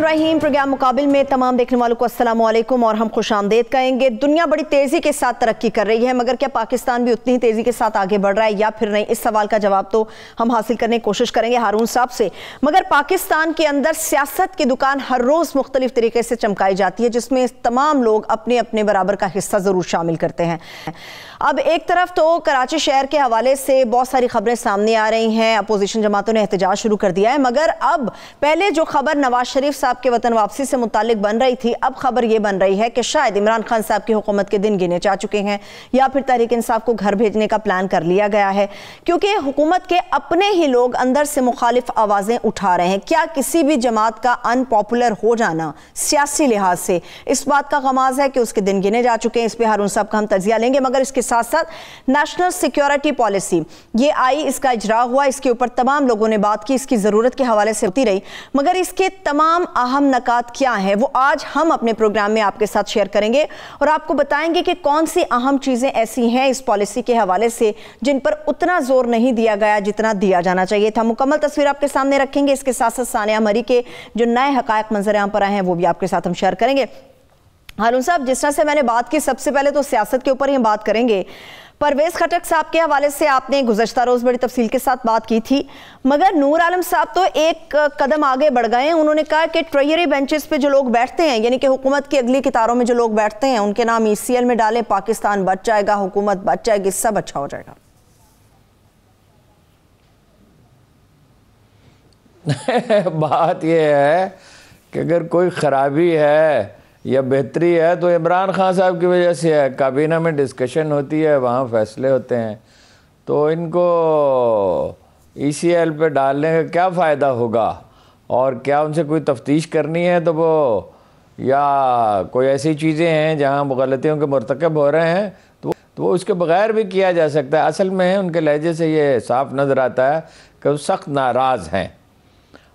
बिस्मिल्लाहिर्रहमानिर्रहीम। प्रोग्राम मुकाबिल में तमाम देखने वालों को अस्सलाम वालेकुम और हम खुशामदीद कहेंगे। दुनिया बड़ी तेज़ी के साथ तरक्की कर रही है, मगर क्या पाकिस्तान भी उतनी ही तेज़ी के साथ आगे बढ़ रहा है या फिर नहीं? इस सवाल का जवाब तो हम हासिल करने की कोशिश करेंगे हारून साहब से। मगर पाकिस्तान के अंदर सियासत की दुकान हर रोज़ मुख्तलिफ तरीके से चमकाई जाती है, जिसमें तमाम लोग अपने अपने बराबर का हिस्सा ज़रूर शामिल करते हैं। अब एक तरफ तो कराची शहर के हवाले से बहुत सारी खबरें सामने आ रही हैं, अपोजिशन जमातों ने एहतजाज शुरू कर दिया है, मगर अब पहले जो खबर नवाज शरीफ साहब के वतन वापसी से मुतालिक बन रही थी, अब खबर यह बन रही है कि शायद इमरान खान साहब की हुकूमत के दिन गिने जा चुके हैं या फिर तहरीक इंसाफ को घर भेजने का प्लान कर लिया गया है, क्योंकि हुकूमत के अपने ही लोग अंदर से मुखालिफ आवाजें उठा रहे हैं। क्या किसी भी जमात का अनपॉपुलर हो जाना सियासी लिहाज से इस बात का गमाज है कि उसके दिन गिने जा चुके हैं? इस पर हारून साहब का हम तजिया लेंगे, मगर इसके साथ साथ नेशनल सिक्योरिटी पॉलिसी ये आई, इसका इजरा हुआ, इसके ऊपर तमाम लोगों ने बात की, इसकी जरूरत के हवाले से होती रही, मगर इसके तमाम अहम नकात क्या हैं वो आज हम अपने प्रोग्राम में आपके साथ शेयर करेंगे और आपको बताएंगे कि कौन सी अहम चीजें ऐसी हैं इस पॉलिसी के हवाले से जिन पर उतना जोर नहीं दिया गया जितना दिया जाना चाहिए था। मुकम्मल तस्वीर आपके सामने रखेंगे। इसके साथ साथ सानिया मरी के जो नए हकायक मंजर आम पर आए हैं वो भी आपके साथ हम शेयर करेंगे। हारून साहब, जिस तरह से मैंने बात की, सबसे पहले तो सियासत के ऊपर ही हम बात करेंगे। परवेज खटक साहब के हवाले से आपने गुज़श्ता रोज़ बड़ी तफसील के साथ बात की थी, मगर नूर आलम साहब तो एक कदम आगे बढ़ गए हैं। उन्होंने कहा कि ट्रेजरी बेंचेस पे जो लोग बैठते हैं, यानी कि हुकूमत की अगली कितारों में जो लोग बैठते हैं, उनके नाम ECL में डालें, पाकिस्तान बच जाएगा, हुकूमत बच जाएगी, सब अच्छा हो जाएगा। बात यह है कि अगर कोई ख़राबी है या बेहतरी है तो इमरान खान साहब की वजह से है। काबीना में डिस्कशन होती है, वहाँ फैसले होते हैं, तो इनको ECL पे डालने का क्या फ़ायदा होगा? और क्या उनसे कोई तफ्तीश करनी है तो वो, या कोई ऐसी चीज़ें हैं जहाँ गलतियों के मरतकब हो रहे हैं तो वो उसके बग़ैर भी किया जा सकता है। असल में उनके लहजे से ये साफ नज़र आता है कि वो सख्त नाराज़ हैं,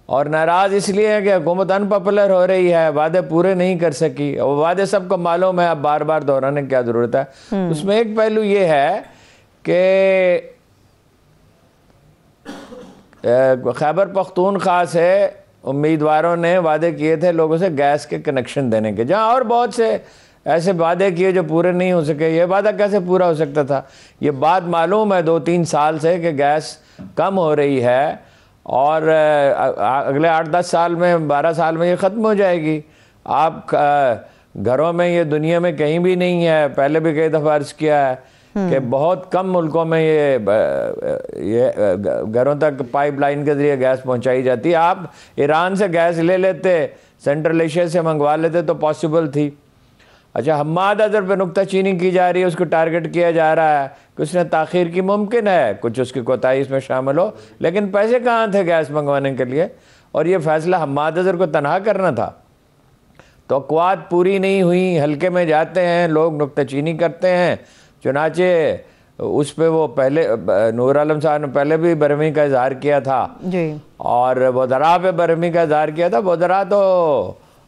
और नाराज़ इसलिए है कि हुकूमत अनपॉपुलर हो रही है, वादे पूरे नहीं कर सकी। और वादे सबको मालूम है, अब बार बार दोहराने की क्या ज़रूरत है। उसमें एक पहलू ये है कि खैबर पख्तूनख्वा से उम्मीदवारों ने वादे किए थे लोगों से गैस के कनेक्शन देने के, जहाँ और बहुत से ऐसे वादे किए जो पूरे नहीं हो सके। ये वादा कैसे पूरा हो सकता था? ये बात मालूम है 2-3 साल से कि गैस कम हो रही है और अगले 8-10 साल में, 12 साल में ये ख़त्म हो जाएगी। आप घरों में, ये दुनिया में कहीं भी नहीं है, पहले भी कई दफ़ा अर्ज़ किया है कि बहुत कम मुल्कों में ये घरों तक पाइपलाइन के ज़रिए गैस पहुंचाई जाती है। आप ईरान से गैस ले लेते, सेंट्रल एशिया से मंगवा लेते तो पॉसिबल थी। अच्छा, हम्माद अज़हर पे नुक्ताचीनी की जा रही है, उसको टारगेट किया जा रहा है कि उसने ताख़ीर की, मुमकिन है कुछ उसकी कोताही इसमें शामिल हो, लेकिन पैसे कहाँ थे गैस मंगवाने के लिए? और ये फ़ैसला हम्माद अज़हर को तनहा करना था। तो अक़वात पूरी नहीं हुई, हल्के में जाते हैं लोग, नुक्ताचीनी करते हैं। चुनाचे उस पर वो पहले नूर आलम साहब ने पहले भी बरहमी का इजहार किया था जी, और वज़रा पे बरहमी का इजहार किया था। वज़रा तो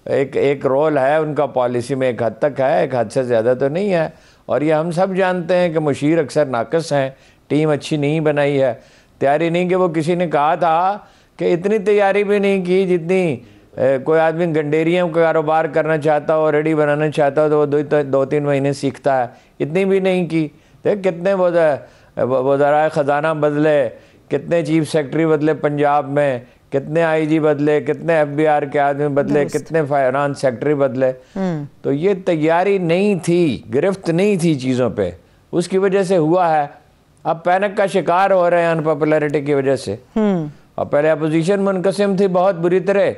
एक रोल है उनका पॉलिसी में, एक हद तक है, एक हद से ज़्यादा तो नहीं है। और ये हम सब जानते हैं कि मुशीर अक्सर नाक़िस हैं, टीम अच्छी नहीं बनाई है, तैयारी नहीं की। वो किसी ने कहा था कि इतनी तैयारी भी नहीं की जितनी कोई आदमी गंडेरियों का कारोबार करना चाहता हो, रेडी बनाना चाहता हो तो वो 2-3 महीने सीखता है, इतनी भी नहीं की। देख कितने वज़राए ख़जाना बदले, कितने चीफ सेक्रेटरी बदले पंजाब में, कितने IG बदले, कितने FBR के आदमी बदले, कितने फाइनेंस सेक्रेटरी बदले। तो ये तैयारी नहीं थी, गिरफ्त नहीं थी चीज़ों पे, उसकी वजह से हुआ है। अब पैनिक का शिकार हो रहे हैं अनपॉपुलरिटी की वजह से। और पहले अपोजिशन मुनकसिम थी बहुत बुरी तरह,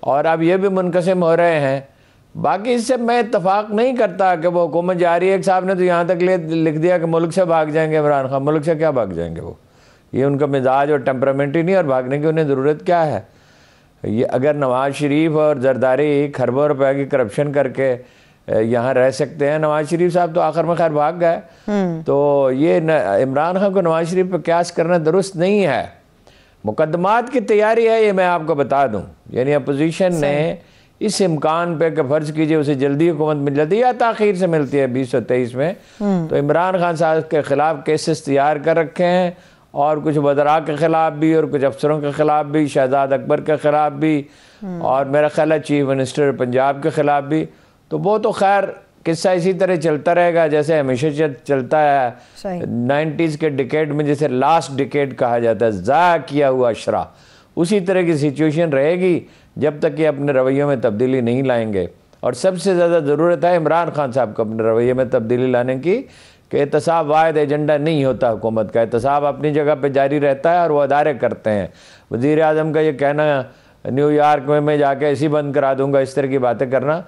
और अब ये भी मुनकसिम हो रहे हैं। बाकी इससे मैं इत्तफाक नहीं करता कि वो हुकूमत जा रही है। एक साहब ने तो यहाँ तक लिख दिया कि मुल्क से भाग जाएंगे इमरान खान। मुल्क से क्या भाग जाएंगे? वो ये उनका मिजाज और टेम्परामेंट ही नहीं, और भागने की उन्हें ज़रूरत क्या है? ये अगर नवाज़ शरीफ और जरदारी खरबों रुपए की करप्शन करके यहाँ रह सकते हैं, नवाज़ शरीफ साहब तो आखिर में खैर भाग गए, तो ये इमरान खान को नवाज़ शरीफ पर क्यास करना दुरुस्त नहीं है। मुकदमात की तैयारी है, ये मैं आपको बता दूँ। यानी अपोजिशन ने इस इम्कान पे कि फ़र्ज़ कीजिए उसे जल्दी हुकूमत मिल जाती है या ताख़ीर से मिलती है 2023 में, तो इमरान खान साहब के ख़िलाफ़ केसेस तैयार कर रखे हैं और कुछ वज़रा के ख़िलाफ़ भी और कुछ अफसरों के ख़िलाफ़ भी, शहजाद अकबर के ख़िलाफ़ भी, और मेरा ख्याल है चीफ मिनिस्टर पंजाब के ख़िलाफ़ भी। तो वो तो खैर किस्सा इसी तरह चलता रहेगा जैसे हमेशा चलता है। 90s के डिकेड में जिसे लास्ट डिकेड कहा जाता है, ज़ाया किया हुआ अशरा, उसी तरह की सिचुएशन रहेगी जब तक कि अपने रवैयों में तब्दीली नहीं लाएंगे। और सबसे ज़्यादा ज़रूरत है इमरान खान साहब को अपने रवैये में तब्दीली लाने की, कि एहतसाब वाहिद एजेंडा नहीं होता हुकूमत का। एहतसाब अपनी जगह पे जारी रहता है और वो अदारे करते हैं। वज़ीर आज़म का ये कहना न्यूयॉर्क में मैं जाके ऐसी बंद करा दूंगा, इस तरह की बातें करना,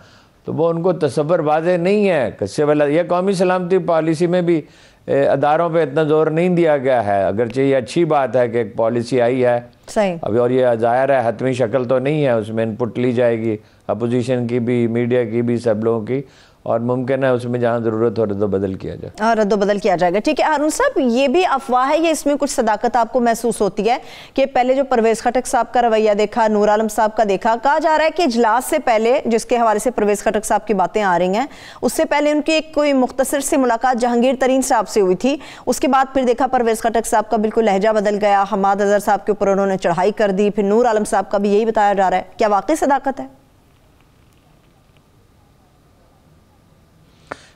तो वो उनको तसव्वुर वाज़ेह नहीं है। सिविल ये कौमी सलामती पॉलिसी में भी अदारों पे इतना जोर नहीं दिया गया है, अगरचे ये अच्छी बात है कि एक पॉलिसी आई है सही। अभी, और ये ज़ाहिर है हतमी शक्ल तो नहीं है, उसमें इनपुट ली जाएगी अपोजिशन की भी, मीडिया की भी, सब लोगों की, और मुमकिन है उसमें जहाँ ज़रूरत हो रद्दोबदल किया जाए। हाँ, रद्दोबदल किया जाएगा। ठीक है हारून साहब, ये भी अफवाह है या इसमें कुछ सदाकत आपको महसूस होती है कि पहले जो परवेज़ खटक साहब का रवैया देखा, नूर आलम साहब का देखा, कहा जा रहा है कि इजलास से पहले, जिसके हवाले से परवेज़ खटक साहब की बातें आ रही हैं, उससे पहले उनकी एक कोई मुख्तसर सी मुलाकात जहांगीर तरीन साहब से हुई थी। उसके बाद फिर देखा परवेज़ खटक साहब का बिल्कुल लहजा बदल गया, हमाद अजहर साहब के ऊपर उन्होंने चढ़ाई कर दी, फिर नूर आलम साहब का भी यही बताया जा रहा है। क्या वाकई सदाकत है?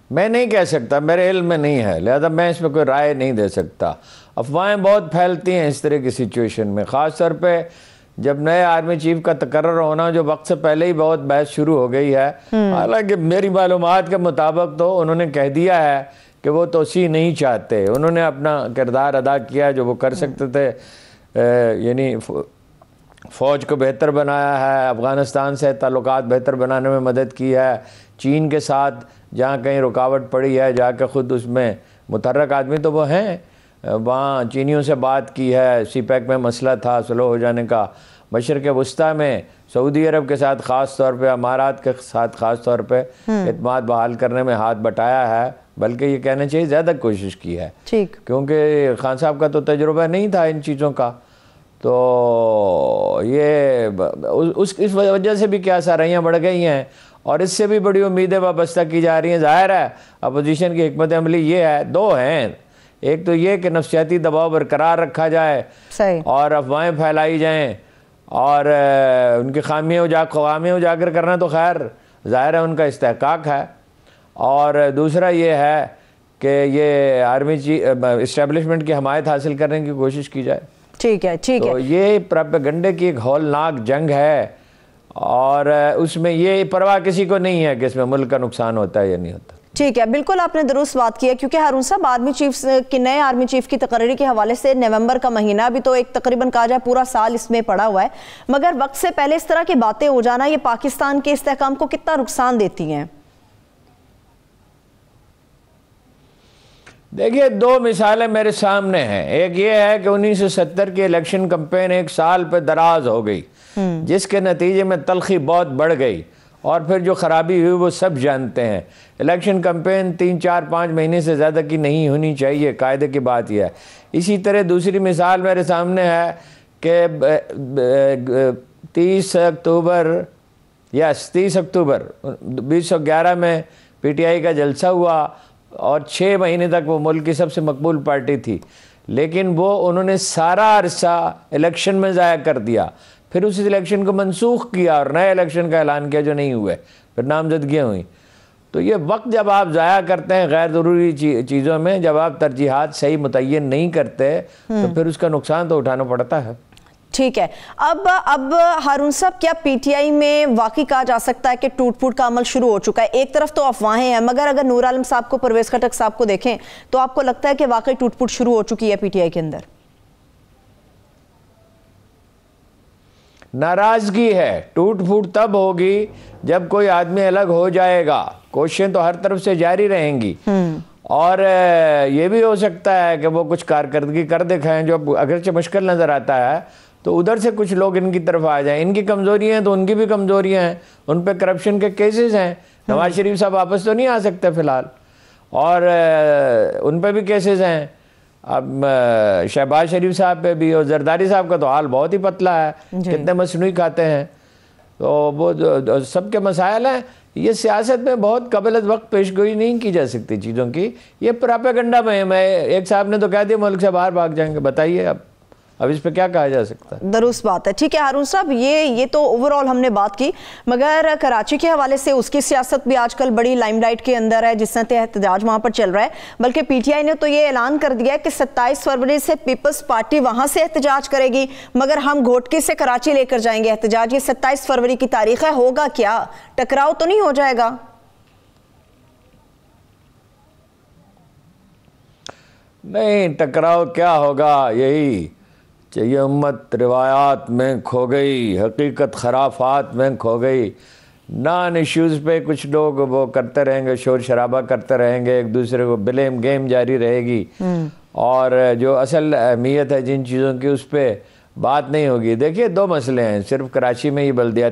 मैं नहीं कह सकता, मेरे इल्म में नहीं है, लिहाजा मैं इस पर कोई राय नहीं दे सकता। अफवाहें बहुत फैलती हैं इस तरह की सिचुएशन में, ख़ास तौर पे जब नए आर्मी चीफ का तकर्रर होना, जो वक्त से पहले ही बहुत बहस शुरू हो गई है। हालांकि मेरी मालूमात के मुताबिक तो उन्होंने कह दिया है कि वो तोसी नहीं चाहते, उन्होंने अपना किरदार अदा किया जो वो कर सकते थे, यानी फ़ौज को बेहतर बनाया है, अफ़गानिस्तान से ताल्लुकात बेहतर बनाने में मदद की है, चीन के साथ जहाँ कहीं रुकावट पड़ी है जाकर ख़ुद उसमें मुतहर्रक आदमी तो वो हैं, वहाँ चीनियों से बात की है, सीपैक में मसला था स्लो हो जाने का, मशरक़ वस्ता में सऊदी अरब के साथ ख़ास तौर पे, अमारात के साथ ख़ास तौर पे एतमाद बहाल करने में हाथ बटाया है, बल्कि ये कहना चाहिए ज़्यादा कोशिश की है, ठीक, क्योंकि खान साहब का तो तजुर्बा नहीं था इन चीज़ों का। तो ये इस वजह से भी क्या साराइयाँ बढ़ गई हैं और इससे भी बड़ी उम्मीदें वाबस्ता की जा रही हैं। ज़ाहिर है अपोजिशन की हिकमत अमली ये है, दो हैं, एक तो ये कि नफ्सियाती दबाव बरकरार रखा जाए सही, और अफवाहें फैलाई जाएं और उनकी खामियाँ उजागर करना तो खैर ज़ाहिर है उनका इस्तेहकाक है, और दूसरा ये है कि ये आर्मी इस्टेब्लिशमेंट की हमायत हासिल करने की कोशिश की जाए। ठीक है, ठीक है। तो ये प्रोपेगेंडे की एक हौलनाक जंग है और उसमें ये परवाह किसी को नहीं है कि इसमें मुल्क का नुकसान होता है या नहीं होता। ठीक है, बिल्कुल आपने दुरुस्त बात की है, क्योंकि हारून साहब आर्मी चीफ के नए आर्मी चीफ की तकरीरी के हवाले से नवंबर का महीना अभी तो एक तकरीबन कहा जाए पूरा साल इसमें पड़ा हुआ है, मगर वक्त से पहले इस तरह की बातें हो जाना ये पाकिस्तान के इस्तेहकाम को कितना नुकसान देती हैं? देखिए, दो मिसालें मेरे सामने हैं। एक ये है कि 1970 की इलेक्शन कैंपेन एक साल पे दराज हो गई, जिसके नतीजे में तलखी बहुत बढ़ गई और फिर जो खराबी हुई वो सब जानते हैं। इलेक्शन कैंपेन 3, 4, 5 महीने से ज़्यादा की नहीं होनी चाहिए, कायदे की बात यह है। इसी तरह दूसरी मिसाल मेरे सामने है कि 30 अक्टूबर 2011 में PTI का जलसा हुआ और 6 महीने तक वो मुल्क की सबसे मकबूल पार्टी थी, लेकिन वो उन्होंने सारा अरसा इलेक्शन में ज़ाया कर दिया, फिर उस इलेक्शन को मनसूख किया और नए इलेक्शन का ऐलान किया जो नहीं हुए, फिर नामजदगियाँ हुई। तो ये वक्त जब आप ज़ाया करते हैं गैर ज़रूरी चीज़ों में, जब आप तरजीहात सही मुतय्यन नहीं करते तो फिर उसका नुकसान तो उठाना पड़ता है। ठीक है, अब हारून साहब, क्या PTI में वाकई कहा जा सकता है कि टूट फूट का अमल शुरू हो चुका है? एक तरफ तो अफवाहें हैं, मगर अगर नूर आलम साहब को, परवेज़ खटक साहब को देखें तो आपको लगता है कि वाकई टूट फूट शुरू हो चुकी है PTI के अंदर? नाराजगी है, टूट फूट तब होगी जब कोई आदमी अलग हो जाएगा। कोशिशें तो हर तरफ से जारी रहेंगी और ये भी हो सकता है कि वो कुछ कारकर्दगी कर दिखाएं जो अगरचे मुश्किल नज़र आता है, तो उधर से कुछ लोग इनकी तरफ आ जाएं। इनकी कमज़ोरियाँ हैं तो उनकी भी कमज़ोरियाँ हैं, उन पर करप्शन के केसेस हैं। नवाज शरीफ साहब वापस तो नहीं आ सकते फ़िलहाल, और उन पर भी केसेस हैं। अब शहबाज शरीफ साहब पे भी, और जरदारी साहब का तो हाल बहुत ही पतला है, कितने मसनूई खाते हैं। तो वो सबके मसाइल हैं। ये सियासत में बहुत कबल वक्त पेशगोई नहीं की जा सकती चीज़ों की, ये प्रोपेगेंडा में मैं एक साहब ने तो कह दिया मुल्क से बाहर भाग जाएंगे, बताइए अब इस पे क्या कहा जा सकता है। दुरुस्त बात है। ठीक है हारून साहब, ये तो ओवरऑल हमने बात की, मगर कराची के हवाले से उसकी सियासत भी आजकल बड़ी लाइमलाइट के अंदर है, जिस तरह एहतजाज वहां पर चल रहा है। बल्कि पीटीआई ने तो ये ऐलान कर दिया है कि 27 फरवरी से पीपल्स पार्टी वहां से एहतजाज करेगी, मगर हम घोटकी से कराची लेकर जाएंगे एहतजाज। ये 27 फरवरी की तारीख है, होगा क्या? टकराव तो नहीं हो जाएगा? नहीं, टकराव क्या होगा, यही ये उम्मत रिवायात में खो गई, हकीकत खराफात में खो गई। नॉन इश्यूज़ पे कुछ लोग वो करते रहेंगे, शोर शराबा करते रहेंगे, एक दूसरे को ब्लेम गेम जारी रहेगी, और जो असल अहमियत है जिन चीज़ों की उस पर बात नहीं होगी। देखिए, दो मसले हैं, सिर्फ कराची में ही बल्दिया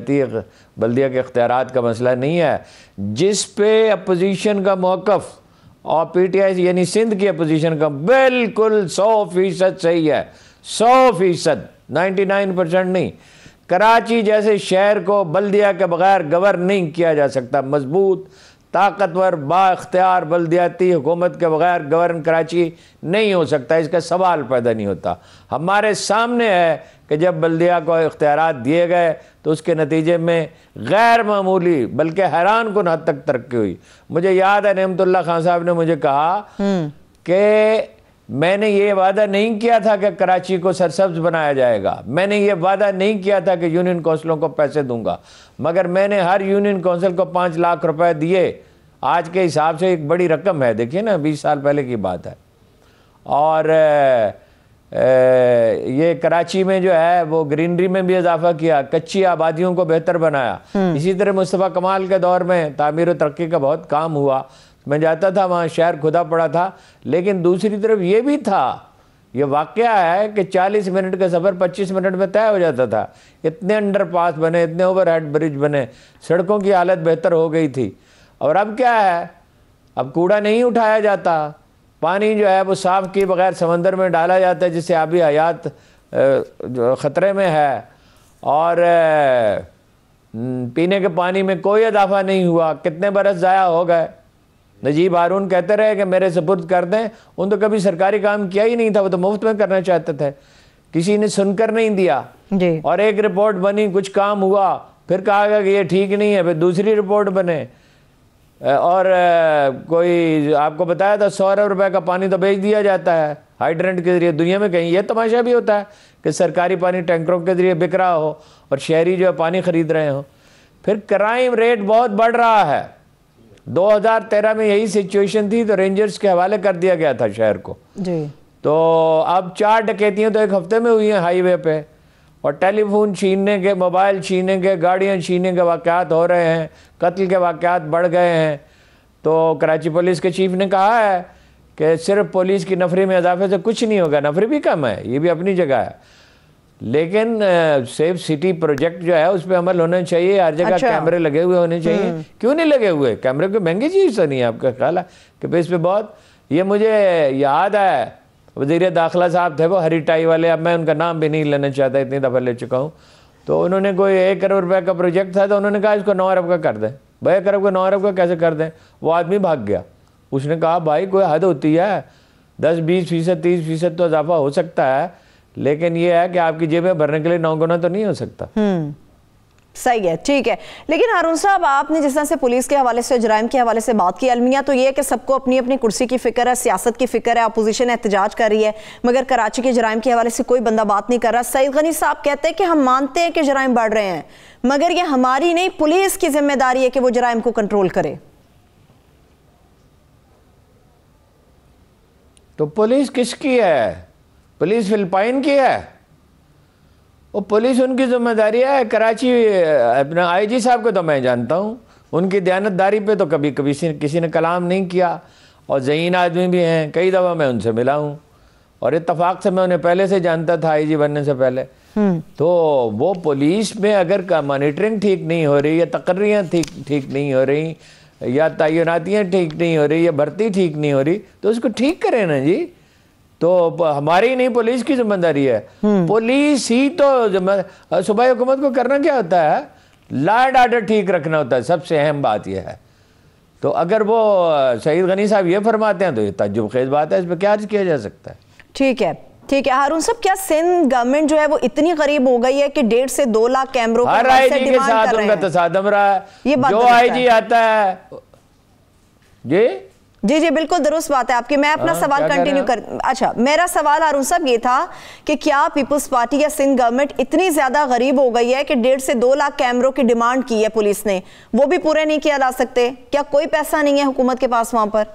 के इख्तियारात का मसला नहीं है, जिस पे अपोजिशन का मौक़िफ़ और पीटीआई यानी सिंध की अपोजिशन का बिल्कुल 100% सही है, 100%, 99% नहीं। कराची जैसे शहर को बल्दिया के बगैर गवर्न नहीं किया जा सकता। मजबूत, ताकतवर, बाख्तियार बल्दियाती हुकूमत के बगैर गवर्न कराची नहीं हो सकता, इसका सवाल पैदा नहीं होता। हमारे सामने है कि जब बल्दिया को इख्तियारात दिए गए तो उसके नतीजे में गैर मामूली बल्कि हैरान कुन हद तक तरक्की हुई। मुझे याद है नेमतुल्लाह खान साहब ने मुझे कहा कि मैंने ये वादा नहीं किया था कि कराची को सरसब्ज बनाया जाएगा, मैंने ये वादा नहीं किया था कि यूनियन काउंसिलों को पैसे दूंगा, मगर मैंने हर यूनियन काउंसिल को 5 लाख रुपए दिए। आज के हिसाब से एक बड़ी रकम है, देखिए ना, 20 साल पहले की बात है। और ये कराची में जो है वो ग्रीनरी में भी इजाफा किया, कच्ची आबादियों को बेहतर बनाया। इसी तरह मुस्तफ़ा कमाल के दौर में तामीर और तरक्की का बहुत काम हुआ, मैं जाता था वहाँ, शहर खुदा पड़ा था। लेकिन दूसरी तरफ ये भी था, ये वाक़या है कि 40 मिनट का सफ़र 25 मिनट में तय हो जाता था। इतने अंडरपास बने, इतने ओवरहेड ब्रिज बने, सड़कों की हालत बेहतर हो गई थी। और अब क्या है, अब कूड़ा नहीं उठाया जाता, पानी जो है वो साफ़ किए बगैर समंदर में डाला जाता है, जिससे आबी हयात जो ख़तरे में है। और पीने के पानी में कोई इजाफा नहीं हुआ, कितने बरस ज़ाया हो गए। नजीब हारून कहते रहे कि मेरे सुपुर्द कर दें, उन तो कभी सरकारी काम किया ही नहीं था, वो तो मुफ्त में करना चाहते थे, किसी ने सुनकर नहीं दिया जी। और एक रिपोर्ट बनी, कुछ काम हुआ, फिर कहा गया कि ये ठीक नहीं है, फिर दूसरी रिपोर्ट बने। और कोई आपको बताया था 100 अरब रुपए का पानी तो बेच दिया जाता है हाइड्रेंट के जरिए। दुनिया में कहीं ये तमाशा भी होता है कि सरकारी पानी टैंकरों के जरिए बिक रहा हो और शहरी जो है पानी खरीद रहे हो। फिर क्राइम रेट बहुत बढ़ रहा है। 2013 में यही सिचुएशन थी तो रेंजर्स के हवाले कर दिया गया था शहर को जी। तो अब 4 डकैतियां तो एक हफ्ते में हुई हैं हाईवे पे, और टेलीफोन छीनने के, मोबाइल छीनने के, गाड़ियां छीनने के वाक़यात हो रहे हैं, कत्ल के वाक़यात बढ़ गए हैं। तो कराची पुलिस के चीफ ने कहा है कि सिर्फ पुलिस की नफरी में इजाफे से कुछ नहीं होगा, नफरी भी कम है, ये भी अपनी जगह है, लेकिन सेफ सिटी प्रोजेक्ट जो है उस पर अमल होना चाहिए। हर जगह कैमरे लगे हुए होने चाहिए। क्यों नहीं लगे हुए? कैमरे कोई महंगी चीज़ तो नहीं है, आपका ख्याल है कि इस पर बहुत, ये मुझे याद है वज़ीर दाखिला साहब थे वो हरी टाई वाले, अब मैं उनका नाम भी नहीं लेना चाहता, इतनी दफ़ा ले चुका हूँ। तो उन्होंने कोई 1 करोड़ रुपए का प्रोजेक्ट था, तो उन्होंने कहा इसको 9 अरब का कर दें। भाई 1 अरब का 9 अरब का कैसे कर दें? वो आदमी भाग गया। उसने कहा भाई कोई हद होती है, 10-20%, 30% तो इजाफा हो सकता है, लेकिन ये है कि आपकी जेबें भरने के लिए 9 गुना तो नहीं हो सकता। सही है, ठीक है। लेकिन हारून साहब, आपने जिस तरह से पुलिस के हवाले से, जराइम के हवाले से बात की, अलमिया तो ये है कि सबको अपनी अपनी कुर्सी की फिक्र है, सियासत की फिक्र है, अपोजिशन एहतजाज कर रही है, मगर कराची के जराइम के हवाले से कोई बंदा बात नहीं कर रहा। सईद गनी साहब कहते हैं कि हम मानते हैं कि जराइम बढ़ रहे हैं, मगर ये हमारी नहीं, पुलिस की जिम्मेदारी है कि वो जराइम को कंट्रोल करे। तो पुलिस किसकी है? पुलिस फिलिपाइन की है? वो पुलिस उनकी जिम्मेदारी है। कराची अपना आईजी साहब को तो मैं जानता हूँ, उनकी दयानतदारी पे तो कभी कभी किसी ने कलाम नहीं किया, और ज़हीन आदमी भी हैं, कई दफ़ा मैं उनसे मिला हूँ, और इत्तफाक से मैं उन्हें पहले से जानता था आईजी बनने से पहले। तो वो पुलिस में अगर मॉनिटरिंग ठीक नहीं हो रही, या तकर्रियाँ ठीक नहीं हो रही, या तैनातियाँ ठीक नहीं हो रही, या भर्ती ठीक नहीं हो रही, तो उसको ठीक करें ना जी। तो हमारी नहीं, पुलिस की जिम्मेदारी है। पुलिस ही तो सुबह हुकूमत को करना क्या होता है? लॉ एंड ऑर्डर ठीक रखना होता है, सबसे अहम बात यह है। तो अगर वो सईद गनी साहब ये फरमाते हैं तो ये ताज्जुब खेज बात है, इस पर क्या अर्ज किया जा सकता है। ठीक है, ठीक है हारून साहब, क्या सिंध गवर्नमेंट जो है वो इतनी गरीब हो गई है कि 1.5 से 2 लाख कैमरों हर आईजी के साथ उनका तसादम रहा है, ये बात जो आईजी आता है जी जी जी बिल्कुल दुरुस्त बात है आपकी। मैं अपना सवाल कंटिन्यू कर, अच्छा मेरा सवाल हारून साहब ये था कि क्या पीपल्स पार्टी या सिंध गवर्नमेंट इतनी ज्यादा गरीब हो गई है कि 1.5 से 2 लाख कैमरों की डिमांड की है पुलिस ने, वो भी पूरे नहीं किया जा सकते? क्या कोई पैसा नहीं है हुकूमत के पास वहां पर?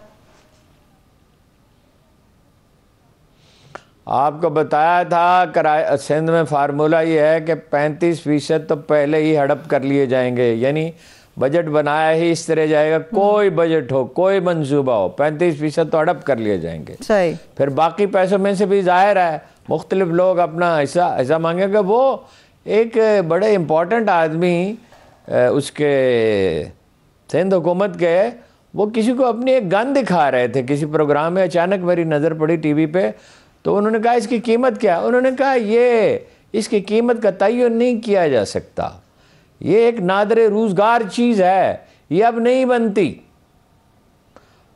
आपको बताया था सिंध में फार्मूला ये है कि 35% तो पहले ही हड़प कर लिए जाएंगे, यानी बजट बनाया ही इस तरह जाएगा, कोई बजट हो कोई मंसूबा हो 35% तो हड़प कर लिए जाएंगे। सही। फिर बाकी पैसों में से भी जाहिर है मुख्तलिफ लोग अपना हिस्सा मांगेंगे। वो एक बड़े इम्पोर्टेंट आदमी उसके सिंध हुकूमत के, वो किसी को अपनी एक गन दिखा रहे थे किसी प्रोग्राम में, अचानक मेरी नज़र पड़ी टीवी पे, तो उन्होंने कहा इसकी कीमत क्या है? उन्होंने कहा ये इसकी कीमत का तयन नहीं किया जा सकता, ये एक नादरे रोज़गार चीज़ है, ये अब नहीं बनती।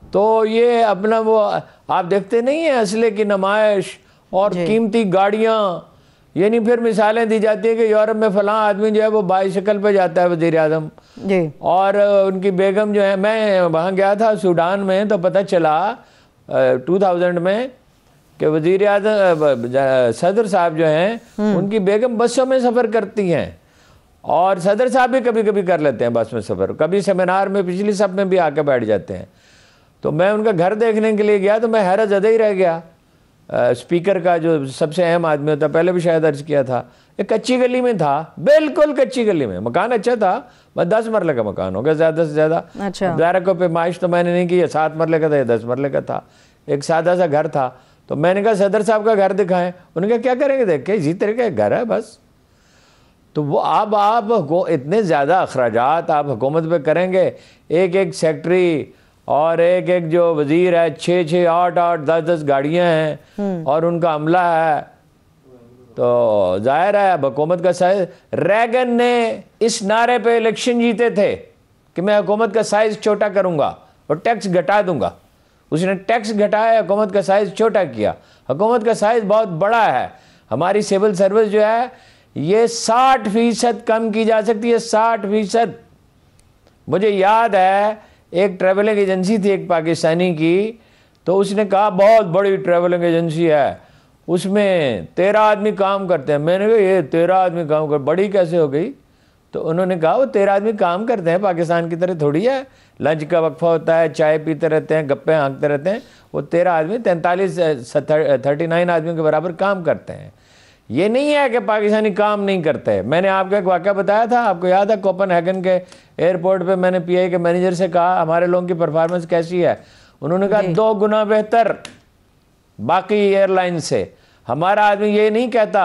तो ये अपना वो आप देखते नहीं है असले की नुमाइश और कीमती गाड़ियाँ, यानी फिर मिसालें दी जाती है कि यूरोप में फ़लाँ आदमी जो है वो बाइसिकल पे जाता है वज़ीर आज़म और उनकी बेगम जो है, मैं वहाँ गया था सूडान में तो पता चला 2000 में कि वज़ीर आज़म सदर साहब जो हैं उनकी बेगम बसों में सफ़र करती हैं और सदर साहब भी कभी कभी कर लेते हैं बस में सफ़र, कभी सेमिनार में पिछली सब में भी आके बैठ जाते हैं। तो मैं उनका घर देखने के लिए गया तो मैं हैरत ज़दा ही रह गया। स्पीकर का जो सबसे अहम आदमी होता, पहले भी शायद अर्ज किया था, एक कच्ची गली में था, बिल्कुल कच्ची गली में, मकान अच्छा था, बस 10 मरले का मकान हो गया ज़्यादा से ज़्यादा। दायरा को पैमाइश तो मैंने नहीं की, 7 मरले का था या 10 मरले का था, एक सादा सा घर था। तो मैंने कहा सदर साहब का घर दिखाएं, उन्होंने कहा क्या करेंगे देख के, इसी तरह का घर है बस। तो वो आप इतने ज़्यादा अखराजात आप हुकूमत पे करेंगे, एक एक सेक्रेटरी और एक एक जो वज़ीर है, 6-6, 8-8, 10-10 गाड़ियाँ हैं और उनका अमला है, तो जाहिर है हुकूमत का साइज। रैगन ने इस नारे पे इलेक्शन जीते थे कि मैं हुकूमत का साइज़ छोटा करूँगा और टैक्स घटा दूँगा, उसने टैक्स घटाया, हुकूमत का साइज़ छोटा किया। हुकूमत का साइज़ बहुत बड़ा है, हमारी सिविल सर्विस जो है ये 60% कम की जा सकती है, 60%। मुझे याद है एक ट्रैवलिंग एजेंसी थी एक पाकिस्तानी की, तो उसने कहा बहुत बड़ी ट्रैवलिंग एजेंसी है, उसमें 13 आदमी काम करते हैं। मैंने कहा ये 13 आदमी काम कर, बड़ी कैसे हो गई? तो उन्होंने कहा वो 13 आदमी काम करते हैं, पाकिस्तान की तरह थोड़ी है, लंच का वक्फा होता है, चाय पीते रहते हैं, गप्पे हाँकते रहते हैं। वो 13 आदमी 39 आदमियों के बराबर काम करते हैं। ये नहीं है कि पाकिस्तानी काम नहीं करते। मैंने आपको एक वाक़या बताया था, आपको याद है, कोपनहेगन के एयरपोर्ट पे मैंने पीआई के मैनेजर से कहा हमारे लोगों की परफॉर्मेंस कैसी है, उन्होंने कहा 2 गुना बेहतर बाकी एयरलाइन से। हमारा आदमी ये नहीं कहता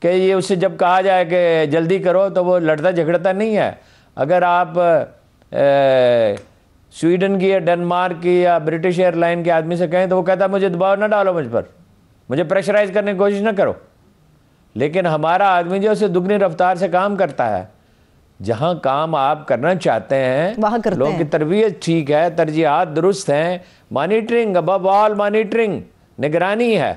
कि ये उससे जब कहा जाए कि जल्दी करो तो वो लड़ता झगड़ता नहीं है। अगर आप स्वीडन की या डेनमार्क की या ब्रिटिश एयरलाइन के आदमी से कहें तो वो कहता मुझे दबाव ना डालो मुझ पर, मुझे प्रेशराइज करने की कोशिश ना करो। लेकिन हमारा आदमी जो उसे दुगनी रफ्तार से काम करता है। जहां काम आप करना चाहते हैं वहां करते लोगों की तरबियत ठीक है, तरजीहात दुरुस्त हैं, मॉनिटरिंग, अबव ऑल मॉनिटरिंग, निगरानी है।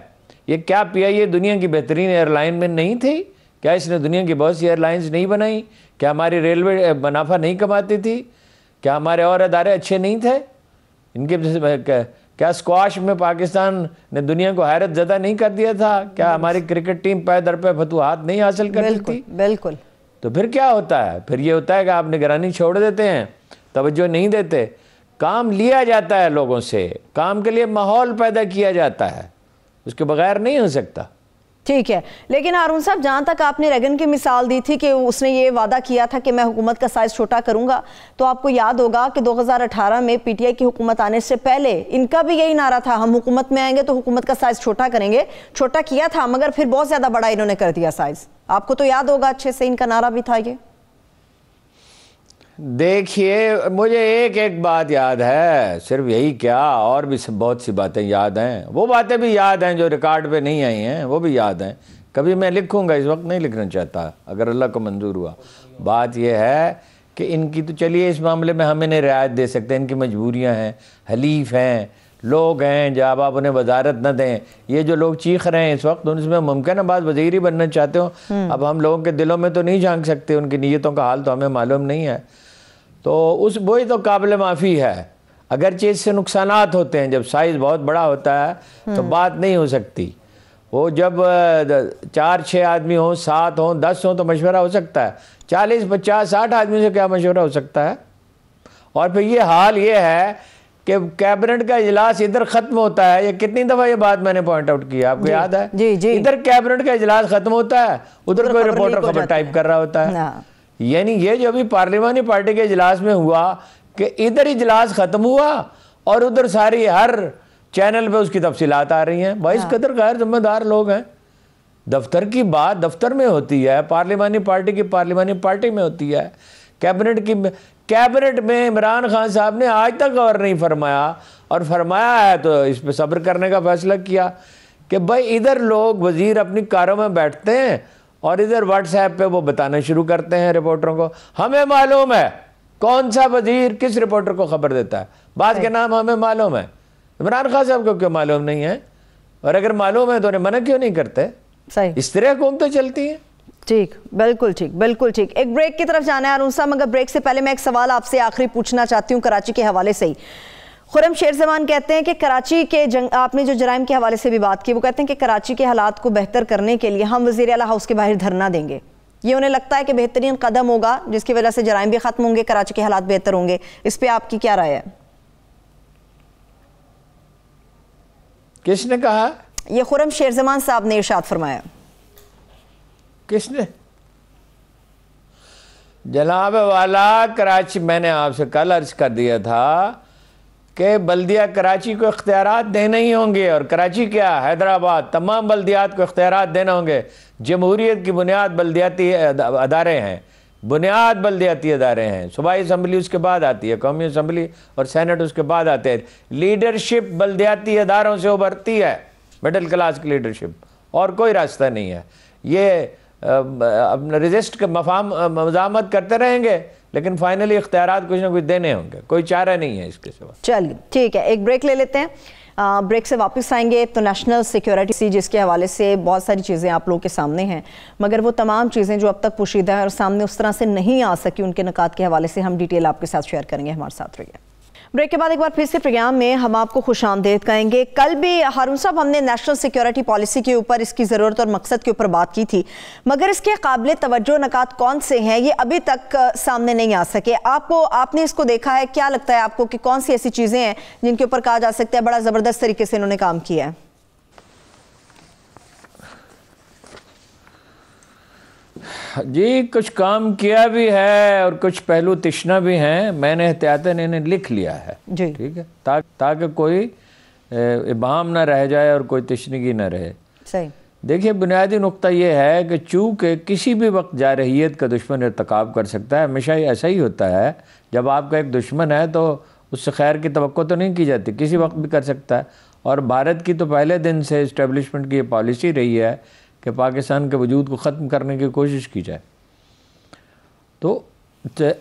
ये क्या पीआईए दुनिया की बेहतरीन एयरलाइन में नहीं थी? क्या इसने दुनिया की बहुत सी एयरलाइंस नहीं बनाई? क्या हमारी रेलवे मुनाफा नहीं कमाती थी? क्या हमारे और अदारे अच्छे नहीं थे? इनके क्या स्क्वाश में पाकिस्तान ने दुनिया को हैरत ज़दा नहीं कर दिया था? क्या हमारी क्रिकेट टीम पै दर पे फतुहात नहीं हासिल करती थी? बिल्कुल। तो फिर क्या होता है? फिर ये होता है कि आप निगरानी छोड़ देते हैं, तवज्जो नहीं देते, काम लिया जाता है लोगों से, काम के लिए माहौल पैदा किया जाता है, उसके बगैर नहीं हो सकता। ठीक है, लेकिन हारून साहब जहाँ तक आपने रेगन की मिसाल दी थी कि उसने ये वादा किया था कि मैं हुकूमत का साइज़ छोटा करूंगा, तो आपको याद होगा कि 2018 में पीटीआई की हुकूमत आने से पहले इनका भी यही नारा था, हम हुकूमत में आएंगे तो हुकूमत का साइज़ छोटा करेंगे। छोटा किया था मगर फिर बहुत ज़्यादा बड़ा इन्होंने कर दिया साइज़, आपको तो याद होगा अच्छे से, इनका नारा भी था ये। देखिए मुझे एक एक बात याद है, सिर्फ यही क्या, और भी बहुत सी बातें याद हैं। वो बातें भी याद हैं जो रिकॉर्ड पे नहीं आई हैं, वो भी याद हैं। कभी मैं लिखूँगा, इस वक्त नहीं लिखना चाहता, अगर अल्लाह को मंजूर हुआ। बात यह है कि इनकी तो चलिए इस मामले में हम इन्हें रियायत दे सकते हैं, इनकी मजबूरियाँ हैं, हलीफ हैं, लोग हैं, जब आप उन्हें वजारत न दें। ये जो लोग चीख रहे हैं इस वक्त, उनमें मुमकिन है बात वज़ीर ही बनना चाहते हो। अब हम लोगों के दिलों में तो नहीं झांक सकते, उनकी नीयतों का हाल तो हमें मालूम नहीं है। तो उस वही तो काबिल माफ़ी है। अगरचे इससे नुकसानात होते हैं, जब साइज़ बहुत बड़ा होता है तो बात नहीं हो सकती। वो जब 4-6 आदमी हों, 7 हों, 10 हों तो मशवरा हो सकता है। 40, 50, 60 आदमी से क्या मशवरा हो सकता है। और फिर ये हाल ये है कि कैबिनेट का इजलास इधर ख़त्म होता है। ये कितनी दफ़ा ये बात मैंने पॉइंट आउट की, आपको याद है? जी जी। इधर कैबिनेट का इजलास ख़त्म होता है, उधर कोई रिपोर्टर खबर टाइप कर रहा होता है। यानी ये जो अभी पार्लिमानी पार्टी के इजलास में हुआ कि इधर इजलास ख़त्म हुआ और उधर सारी हर चैनल पे उसकी तफसीलात आ रही हैं। भाई इस कदर गैर जिम्मेदार लोग हैं। दफ्तर की बात दफ्तर में होती है, पार्लिमानी पार्टी की पार्लिमानी पार्टी में होती है, कैबिनेट में इमरान खान साहब ने आज तक गौर नहीं फरमाया, और फरमाया है तो इस पर सब्र करने का फैसला किया कि भाई इधर लोग वजीर अपनी कारों में बैठते हैं और इधर व्हाट्सएप पे वो बताना शुरू करते हैं रिपोर्टरों को, हमें मालूम है कौन सा वजीर किस रिपोर्टर को खबर देता है, बात के नाम हमें मालूम है। इमरान खान साहब को क्यों मालूम नहीं है? और अगर मालूम है तो उन्हें मना क्यों नहीं करते? सही, इस तरह हुकूमतें चलती हैं। ठीक, बिल्कुल ठीक, बिल्कुल ठीक। एक ब्रेक की तरफ जाना है अरुण साहब, मगर ब्रेक से पहले मैं एक सवाल आपसे आखिरी पूछना चाहती हूँ कराची के हवाले से ही। खुरम शेरजमान कहते हैं कि कराची के आपने जो जराइम के हवाले से भी बात की, वो कहते हैं कि कराची के हालात को बेहतर करने के लिए हम वज़ीर आला हाउस के बाहर धरना देंगे। ये उन्हें लगता है कि बेहतरीन कदम होगा, जिसकी वजह से जराइम भी खत्म होंगे, कराची के हालात बेहतर होंगे। इस पर आपकी क्या राय है? किसने कहा? ये खुरम शेरजमान साहब ने इरशाद फरमाया। किसने? जनाब वाला, कराची, मैंने आपसे कल अर्ज कर दिया था कि बल्दिया कराची को इख्तियारात देने ही होंगे, और कराची क्या हैदराबाद तमाम बल्दियात को इख्तियारात देने होंगे। जमहूरियत की बुनियाद बल्दियाती अदारे हैं, बुनियाद बल्दियाती अदारे हैं। सूबाई असम्बली उसके बाद आती है, कौमी असम्बली और सेनेट उसके बाद आते हैं। लीडरशिप बल्दियाती अदारों से उभरती है, मिडिल क्लास की लीडरशिप, और कोई रास्ता नहीं है। ये अपना रजिस्ट का मज़ामत करते रहेंगे, लेकिन फाइनली इख्तियारात कुछ ना कुछ देने होंगे, कोई चारा नहीं है इसके सिवा। चलिए ठीक है, एक ब्रेक ले लेते हैं। ब्रेक से वापस आएंगे तो नेशनल सिक्योरिटी, जिसके हवाले से बहुत सारी चीज़ें आप लोगों के सामने हैं, मगर वो तमाम चीज़ें जो अब तक पोशीदा है और सामने उस तरह से नहीं आ सकी, उनके निकात के हवाले से हम डिटेल आपके साथ शेयर करेंगे। हमारे साथ रहिए। ब्रेक के बाद एक बार फिर से प्रोग्राम में हम आपको खुशामदीद कहेंगे। कल भी हारून साहब हमने नेशनल सिक्योरिटी पॉलिसी के ऊपर, इसकी ज़रूरत और मकसद के ऊपर बात की थी, मगर इसके काबिल तवज्जो नकात कौन से हैं ये अभी तक सामने नहीं आ सके। आपने इसको देखा है, क्या लगता है आपको कि कौन सी ऐसी चीज़ें हैं जिनके ऊपर कहा जा सकता है बड़ा ज़बरदस्त तरीके से इन्होंने काम किया है? जी, कुछ काम किया भी है और कुछ पहलू तिश्ना भी हैं। मैंने एहतियातन इन्हें लिख लिया है, ठीक है, ताकि कोई इबाम ना रह जाए और कोई तिश्नगी ना रहे। सही। देखिए, बुनियादी नुक्ता यह है कि चूँकि किसी भी वक्त जारहियत का दुश्मन इर्तिकाब कर सकता है। हमेशा ऐसा ही होता है, जब आपका एक दुश्मन है तो उससे खैर की तवक्को तो नहीं की जाती, किसी वक्त भी कर सकता है। और भारत की तो पहले दिन से इस्टेब्लिशमेंट की ये पॉलिसी रही है कि पाकिस्तान के वजूद को ख़त्म करने की कोशिश की जाए। तो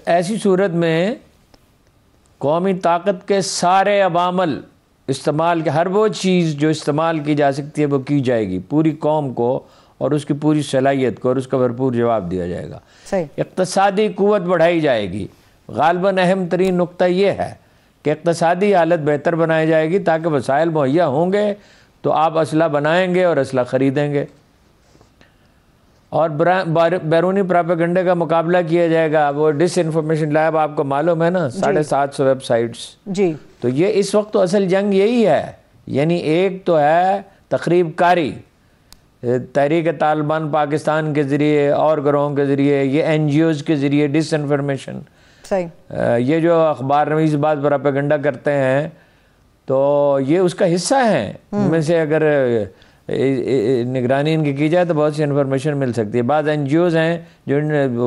ऐसी सूरत में कौमी ताकत के सारे अवामल इस्तेमाल के, हर वो चीज़ जो इस्तेमाल की जा सकती है वो की जाएगी, पूरी कौम को और उसकी पूरी सलाहियत को, और उसका भरपूर जवाब दिया जाएगा। इक़्तिसादी क़ुव्वत बढ़ाई जाएगी। ग़ालिबन अहम तरीन नुक्ता ये है कि इक़्तिसादी हालत बेहतर बनाई जाएगी, ताकि वसाइल मुहैया होंगे तो आप असला बनाएंगे और असला ख़रीदेंगे, और बैरूनी प्रोपेगेंडे का मुकाबला किया जाएगा। वो डिसइंफॉर्मेशन लैब आपको मालूम है ना, 750 वेबसाइट्स जी। तो ये इस वक्त तो असल जंग यही है। यानी एक तो है तकरीब कारी, तहरीक तालिबान पाकिस्तान के ज़रिए और ग्रोहों के ज़रिए, ये NGOs के ज़रिए डिसइंफॉर्मेशन। सही। ये जो अखबार नवीस बात प्रोपेगेंडा करते हैं तो ये उसका हिस्सा है। इनमें से अगर निगरानी इनकी की जाए तो बहुत सी इन्फॉर्मेशन मिल सकती है। बाद NGOs हैं जो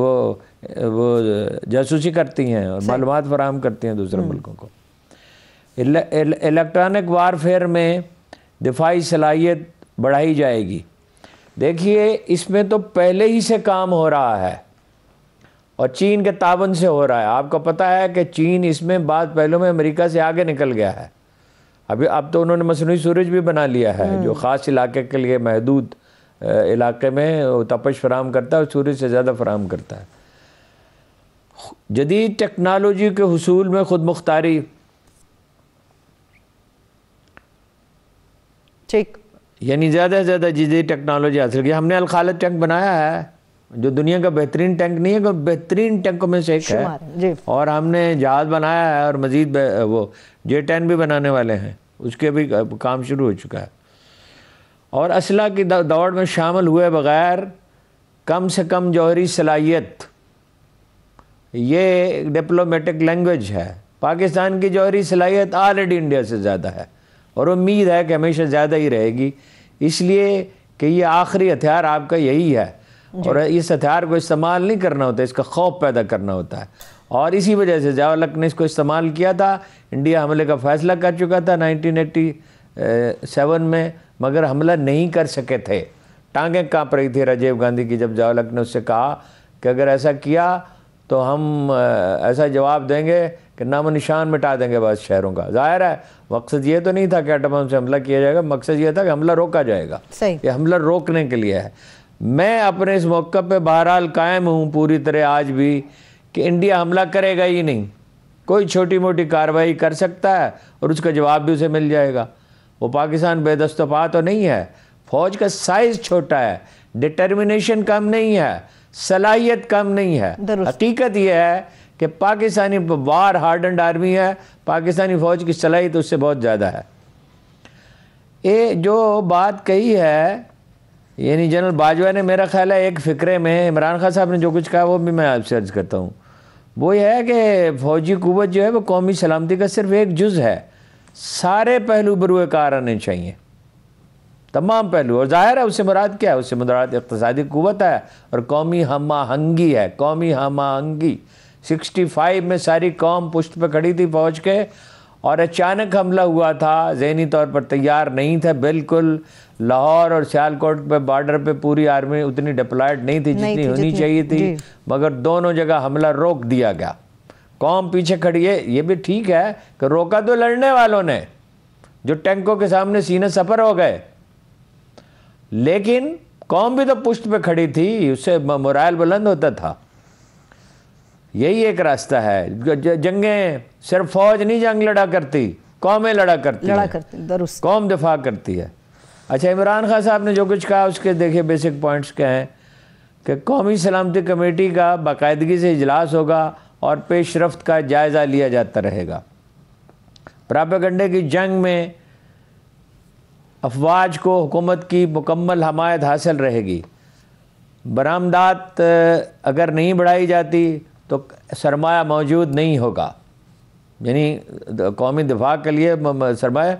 वो जासूसी करती हैं और मालूमात फराहम करती हैं दूसरे मुल्कों को। इलेक्ट्रॉनिक वारफेयर में दिफाई सलाहियत बढ़ाई जाएगी। देखिए इसमें तो पहले ही से काम हो रहा है और चीन के ताबन से हो रहा है। आपको पता है कि चीन इसमें बाद पहलों में अमेरिका से आगे निकल गया है। अब तो उन्होंने मसनूई सूरज भी बना लिया है जो ख़ास इलाके के लिए महदूद इलाके में तपश फराहम करता है और सूरज से ज़्यादा फराहम करता है। जदीद टेक्नोलॉजी के हुसूल में खुद मुख्तारी, ठीक, यानी ज़्यादा से ज़्यादा जदीद टेक्नोलॉजी हासिल की। हमने अल-खालिद टैंक बनाया है जो दुनिया का बेहतरीन टैंक नहीं है, बेहतरीन टैंकों में से एक है। और हमने जहाज़ बनाया है और मज़ीद वो J-10 भी बनाने वाले हैं, उसके भी काम शुरू हो चुका है। और असला की दौड़ में शामिल हुए बग़ैर कम से कम जौहरी सलाहियत, ये डिप्लोमेटिक लैंग्वेज है। पाकिस्तान की जौहरी सलाहियत ऑलरेडी इंडिया से ज़्यादा है और उम्मीद है कि हमेशा ज़्यादा ही रहेगी, इसलिए कि ये आखिरी हथियार आपका यही है और इस हथियार को इस्तेमाल नहीं करना होता, इसका खौफ पैदा करना होता है। और इसी वजह से ज़िया-उल-हक ने इसको इस्तेमाल किया था। इंडिया हमले का फ़ैसला कर चुका था 1987 में, मगर हमला नहीं कर सके थे। टांगें काँप रही थी राजीव गांधी की जब ज़िया-उल-हक ने उससे कहा कि अगर ऐसा किया तो हम ऐसा जवाब देंगे कि नामो निशान मिटा देंगे बस शहरों का। ज़ाहिर है मकसद ये तो नहीं था कि एटम बम से हमला किया जाएगा, मकसद ये था कि हमला रोका जाएगा। ये हमला रोकने के लिए है। मैं अपने इस मौक़िफ़ पे बहरहाल कायम हूँ पूरी तरह आज भी कि इंडिया हमला करेगा ही नहीं। कोई छोटी मोटी कार्रवाई कर सकता है और उसका जवाब भी उसे मिल जाएगा। वो पाकिस्तान बेदस्तपा तो नहीं है, फ़ौज का साइज़ छोटा है, डिटर्मिनेशन कम नहीं है, सलाहियत कम नहीं है। हकीकत यह है कि पाकिस्तानी वार हार्डन्ड आर्मी है, पाकिस्तानी फ़ौज की सलाहियत उससे बहुत ज़्यादा है। ये जो बात कही है यानी जनरल बाजवा ने, मेरा ख्याल है एक फ़िक्रे में इमरान खान साहब ने जो कुछ कहा वो भी मैं आपसे अर्ज़ करता हूँ। वो ये है कि फ़ौजी क़ुव्वत जो है वो कौमी सलामती का सिर्फ एक जुज़ है। सारे पहलू बरूए कार आने चाहिए, तमाम पहलू। और ज़ाहिर है उससे मुराद क्या है? उससे मुराद इक़्तिसादी क़ुव्वत है और कौमी हम आहंगी है। कौमी हम आहंगी 65 में सारी कौम पुश्त पे खड़ी थी फ़ौज के और अचानक हमला हुआ था, ज़हनी तौर पर तैयार नहीं था बिल्कुल। लाहौर और सियालकोट पे बॉर्डर पे पूरी आर्मी उतनी डिप्लॉयड नहीं थी जितनी होनी चाहिए थी, मगर दोनों जगह हमला रोक दिया गया। कौम पीछे खड़ी है, ये भी ठीक है कि रोका तो लड़ने वालों ने जो टैंकों के सामने सीने सफ़र हो गए, लेकिन कौम भी तो पुश्त पे खड़ी थी, उससे मोराल बुलंद होता था। यही एक रास्ता है। जंगें सिर्फ फौज नहीं जंग लड़ा करती, कौमें लड़ा करती दुरुस्त, कौम दिफा करती है। अच्छा, इमरान खान साहब ने जो कुछ कहा उसके देखिए बेसिक पॉइंट्स क्या हैं कि कौमी सलामती कमेटी का बाकायदगी से इजलास होगा और पेशरफ्त का जायज़ा लिया जाता रहेगा। प्रोपेगेंडे की जंग में अफवाज को हुकूमत की मुकम्मल हमायत हासिल रहेगी। बरामदात अगर नहीं बढ़ाई जाती तो सरमाया मौजूद नहीं होगा। यानी कौमी दिफा के लिए सरमाया,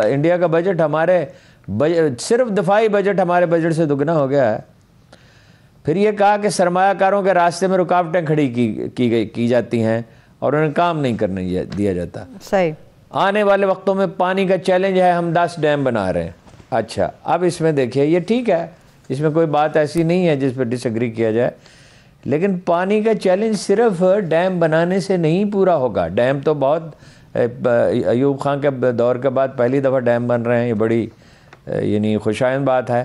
इंडिया का बजट हमारे सिर्फ दिफाई बजट हमारे बजट से दुगना हो गया है। फिर ये कहा कि सरमायाकारों के रास्ते में रुकावटें खड़ी की जाती हैं और उन्हें काम नहीं करने दिया जाता। सही। आने वाले वक्तों में पानी का चैलेंज है, हम 10 डैम बना रहे हैं। अच्छा, अब इसमें देखिए ये ठीक है, इसमें कोई बात ऐसी नहीं है जिस पर डिसएग्री किया जाए, लेकिन पानी का चैलेंज सिर्फ डैम बनाने से नहीं पूरा होगा। डैम तो बहुत अयूब खान के दौर के बाद पहली दफ़ा डैम बन रहे हैं, ये बड़ी यानी खुशाइंद बात है।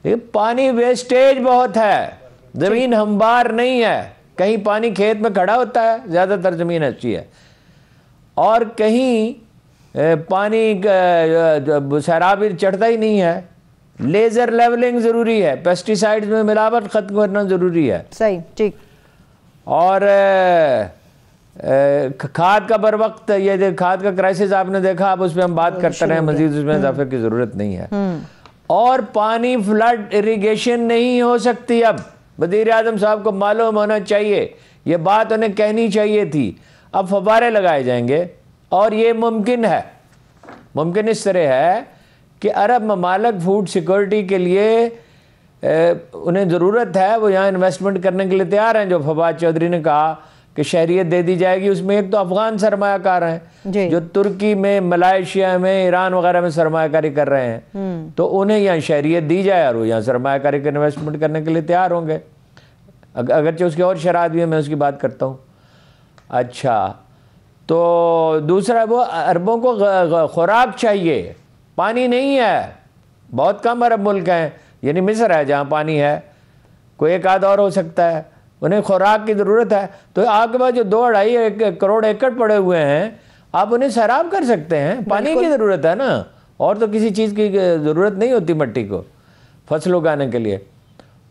लेकिन पानी वेस्टेज बहुत है, ज़मीन हमवार नहीं है। कहीं पानी खेत में खड़ा होता है, ज़्यादातर ज़मीन अच्छी है, और कहीं पानी सैराब चढ़ता ही नहीं है। लेज़र लेवलिंग ज़रूरी है, पेस्टिसाइड्स में मिलावट ख़त्म करना ज़रूरी है। सही, ठीक। और खाद का बर वक्त, ये खाद का क्राइसिस आपने देखा, अब उस पर हम बात करते रहे, मजीद उसमें इजाफे की ज़रूरत नहीं है। और पानी फ्लड इरिगेशन नहीं हो सकती। अब वज़ीर आज़म साहब को मालूम होना चाहिए, ये बात उन्हें कहनी चाहिए थी। अब फव्वारे लगाए जाएंगे और ये मुमकिन है। मुमकिन इस तरह है कि अरब ममालिक फूड सिक्योरिटी के लिए उन्हें ज़रूरत है, वो यहाँ इन्वेस्टमेंट करने के लिए तैयार हैं। जो फवाद चौधरी ने कहा कि शहरियत दे दी जाएगी, उसमें एक तो अफगान सरमायाकार हैं जो तुर्की में, मलाइशिया में, ईरान वगैरह में सरमायाकारी कर रहे हैं, तो उन्हें यहाँ शहरियत दी जाए और वो यहाँ सरमायाकारी का इन्वेस्टमेंट करने के लिए तैयार होंगे, अगरचे उसकी और शरात भी है, मैं उसकी बात करता हूँ। अच्छा, तो दूसरा, वो अरबों को खुराक चाहिए, पानी नहीं है, बहुत कम अरब मुल्क हैं, यानी मिस्र है जहाँ पानी है, कोई एक आध और हो सकता है, उन्हें खुराक की ज़रूरत है। तो आपके पास जो 2-2.5 करोड़ एकड़ पड़े हुए हैं, आप उन्हें सैराब कर सकते हैं, पानी की ज़रूरत है ना, और तो किसी चीज़ की ज़रूरत नहीं होती मट्टी को फसल उगाने के लिए।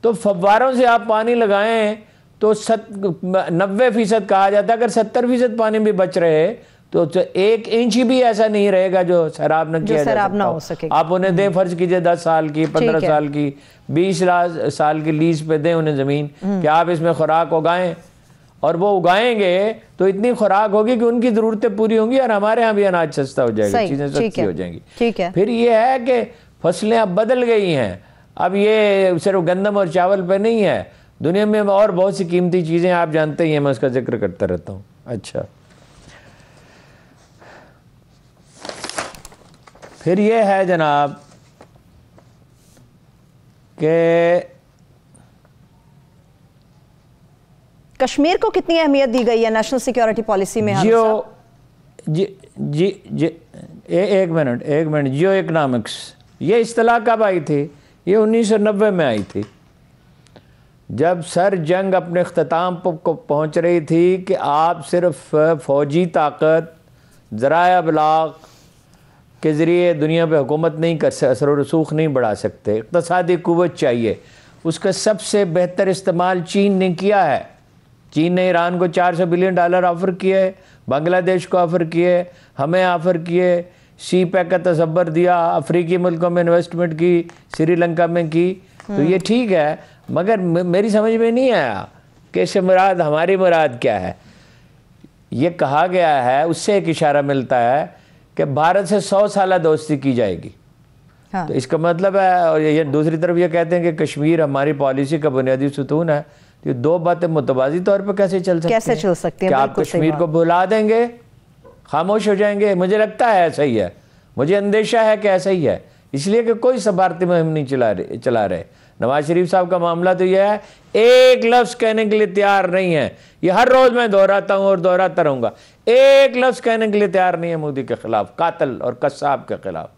तो फव्वारों से आप पानी लगाएं तो 90% कहा जाता है, अगर 70% पानी भी बच रहे तो 1 इंच भी ऐसा नहीं रहेगा जो सैराब न किया जा सकता। आप उन्हें दें, फर्ज कीजिए 10 साल की, 15 साल की, 20 साल की लीज पे दें उन्हें ज़मीन कि आप इसमें खुराक उगाएं, और वो उगाएंगे तो इतनी खुराक होगी कि उनकी ज़रूरतें पूरी होंगी और हमारे यहाँ भी अनाज सस्ता हो जाएगा, चीज़ें सस्ती हो जाएंगी। ठीक है। फिर ये है कि फसलें अब बदल गई हैं, अब ये सिर्फ गंदम और चावल पे नहीं है, दुनिया में और बहुत सी कीमती चीज़ें आप जानते ही हैं, मैं उसका जिक्र करता रहता हूँ। अच्छा, फिर ये है जनाब कि कश्मीर को कितनी अहमियत दी गई है नेशनल सिक्योरिटी पॉलिसी में? एक मिनट, जियो इकनॉमिक्स, ये इस्तिलाह कब आई थी? ये 1990 में आई थी, जब सर जंग अपने अख्ताम को पहुंच रही थी कि आप सिर्फ फ़ौजी ताकत, ज़राए अबलाग के ज़रिए दुनिया पे हुकूमत नहीं कर सकते, असर व रसूख नहीं बढ़ा सकते, इक़्तिसादी क़ुव्वत चाहिए। उसका सबसे बेहतर इस्तेमाल चीन ने किया है। चीन ने ईरान को $400 बिलियन ऑफ़र किए, बांग्लादेश को ऑफ़र किए, हमें ऑफ़र किए, CPEC का तसव्वुर दिया, अफ्रीकी मुल्कों में इन्वेस्टमेंट की, श्रीलंका में की। तो ये ठीक है, मगर मेरी समझ में नहीं आया कि इससे मुराद, हमारी मुराद क्या है। ये कहा गया है, उससे एक इशारा मिलता है कि भारत से 100 साल दोस्ती की जाएगी। हाँ। तो इसका मतलब है, और ये दूसरी तरफ ये कहते हैं कि कश्मीर हमारी पॉलिसी का बुनियादी सुतून है। तो ये दो बातें मुतवाज़ी तौर पर कैसे चल सकती हैं? क्या आप कश्मीर को भुला देंगे, खामोश हो जाएंगे? मुझे लगता है ऐसा ही है, मुझे अंदेशा है कि ऐसा ही है, इसलिए कि कोई सफारती मुहिम नहीं चला रहे। नवाज शरीफ साहब का मामला तो यह है, एक लफ्ज़ कहने के लिए तैयार नहीं है। ये हर रोज़ मैं दोहराता हूँ और दोहराता रहूँगा, एक लफ्ज़ कहने के लिए तैयार नहीं है मोदी के ख़िलाफ़, कातिल और कस्साब के ख़िलाफ़।